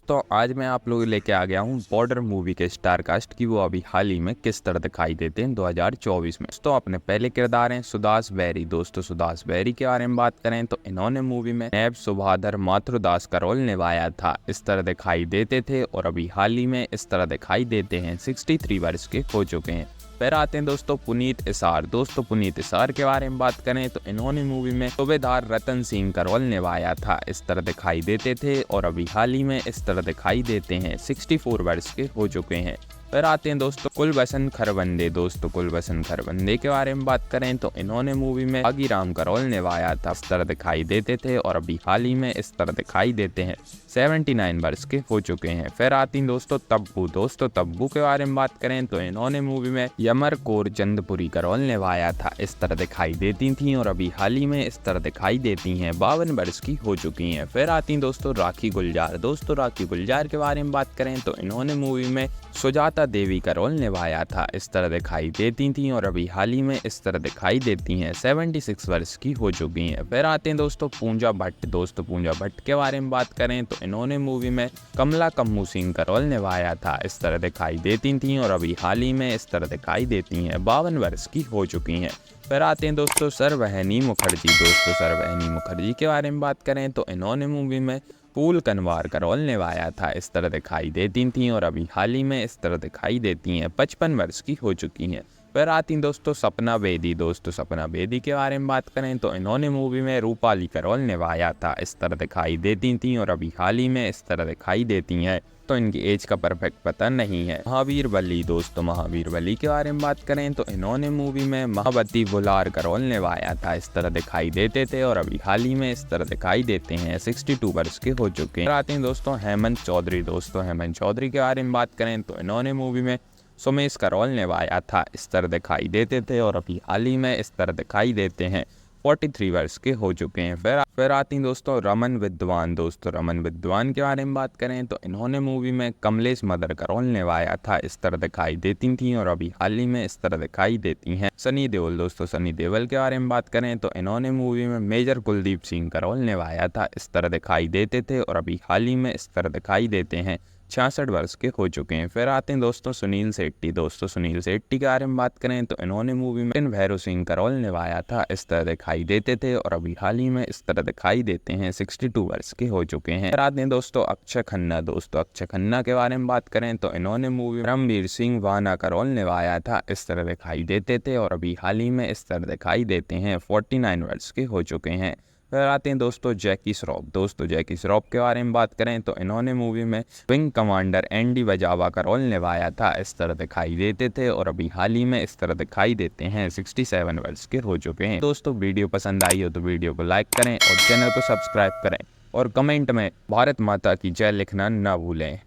दोस्तों आज मैं आप लोगों लेके आ गया हूँ बॉर्डर मूवी के स्टार कास्ट की वो अभी हाल ही में किस तरह दिखाई देते हैं 2024 में। तो अपने पहले किरदार हैं सुदास बेरी। दोस्तों सुदास बेरी के बारे में बात करें तो इन्होंने मूवी में नैब सुभाधर माथुरदास का रोल निभाया था। इस तरह दिखाई देते थे और अभी हाल ही में इस तरह दिखाई देते हैं। 63 वर्ष के हो चुके हैं। फिर आते हैं दोस्तों पुनीत इसार। दोस्तों पुनीत इसार के बारे में बात करें तो इन्होंने मूवी में सूबेदार रतन सिंह का रोल निभाया था। इस तरह दिखाई देते थे और अभी हाल ही में इस तरह दिखाई देते हैं। 64 वर्ष के हो चुके हैं। फिर आते हैं दोस्तों कुलभूषण खरबंदे। दोस्तों कुलभूषण खरबंदे के बारे में बात करें तो इन्होंने मूवी में बागीराम का रोल निभाया था। इस तरह दिखाई देते थे और अभी हाल ही में इस तरह दिखाई देते हैं। 79 वर्ष के हो चुके हैं। फिर आती हैं दोस्तों तब्बू। दोस्तों तब्बू के बारे में बात करें तो इन्होंने मूवी में यमर कौर चंदपुरी का रोल निभाया था। इस तरह दिखाई देती थी और अभी हाल ही में इस तरह दिखाई देती हैं। 52 वर्ष की हो चुकी हैं। फिर आती हैं दोस्तों राखी गुलजार। दोस्तों राखी गुलजार के बारे में बात करें तो इन्होंने मूवी में सुजाता देवी का रोल निभाया था। इस तरह दिखाई देती थी और अभी हाल ही में इस तरह दिखाई देती हैं। 76 वर्ष की हो चुकी हैं। फिर आते हैं दोस्तों पूंजा भट्ट। दोस्तों पूंजा भट्ट के बारे में बात करें तो इन्होंने मूवी में कमला कम्मू सिंह का रोल निभाया था। इस तरह दिखाई देती थी और अभी हाल ही में इस तरह दिखाई देती हैं। 52 वर्ष की हो चुकी हैं। फिर आते हैं दोस्तों सरवहनी मुखर्जी। दोस्तों सरवहनी मुखर्जी के बारे में बात करें तो इन्होंने मूवी में फूल कनवार का रोल निभाया था। इस तरह दिखाई देती थी और अभी हाल ही में इस तरह दिखाई देती हैं। 55 वर्ष की हो चुकी हैं। फिर आती हैं दोस्तों सपना बेदी। दोस्तों सपना बेदी के बारे में बात करें तो इन्होंने मूवी में रूपाली का रोल निभाया था। इस तरह दिखाई देती थी और अभी हाल ही में इस तरह दिखाई देती हैं। तो इनकी एज का परफेक्ट पता नहीं है। महावीर वली। दोस्तों महावीर वली के बारे में बात करें तो इन्होंने मूवी में महावती बुलार का रोल निभाया था। इस तरह दिखाई देते थे और अभी हाल ही में इस तरह दिखाई देते हैं। 62 वर्ष के हो चुके हैं। आते हैं दोस्तों हेमंत चौधरी। दोस्तों हेमंत चौधरी के बारे में बात करें तो इन्होंने मूवी में सुमेश का रोल निभाया था। इस तरह दिखाई देते थे और अभी हाल ही में इस तरह दिखाई देते हैं। 43 वर्ष के हो चुके हैं। फिर आती हैं दोस्तों रमन विद्वान। दोस्तों रमन विद्वान के बारे में बात करें तो इन्होंने मूवी में कमलेश मदर का रोल निभाया था। इस तरह दिखाई देती थी और अभी हाल ही में इस तरह दिखाई देती हैं। सनी देओल। दोस्तों सनी देओल के बारे में बात करें तो इन्होंने मूवी में मेजर कुलदीप सिंह का रोल निभाया था। इस तरह दिखाई देते थे और अभी हाल ही में इस तरह दिखाई देते हैं। 66 वर्ष के हो चुके हैं। फिर आते हैं दोस्तों सुनील शेट्टी। दोस्तों सुनील शेट्टी के बारे में बात करें तो इन्होंने मूवी में भैरव सिंह का रोल निभाया था। इस तरह दिखाई देते थे और अभी हाल ही में इस तरह दिखाई देते हैं। 62 वर्ष के हो चुके हैं। फिर आते हैं दोस्तों अक्षय खन्ना। दोस्तों अक्षय खन्ना के बारे में बात करें तो इन्होंने मूवी में रणवीर सिंह वाना का रोल निभाया था। इस तरह दिखाई देते थे और अभी हाल ही में इस तरह दिखाई देते हैं। 49 वर्ष के हो चुके हैं। फिर आते हैं दोस्तों जैकी श्रॉफ। दोस्तों जैकी श्रॉफ के बारे में बात करें तो इन्होंने मूवी में विंग कमांडर एंडी वजावा का रोल निभाया था। इस तरह दिखाई देते थे और अभी हाल ही में इस तरह दिखाई देते हैं। 67 वर्ष के हो चुके हैं। दोस्तों वीडियो पसंद आई हो तो वीडियो को लाइक करें और चैनल को सब्सक्राइब करें और कमेंट में भारत माता की जय लिखना ना भूलें।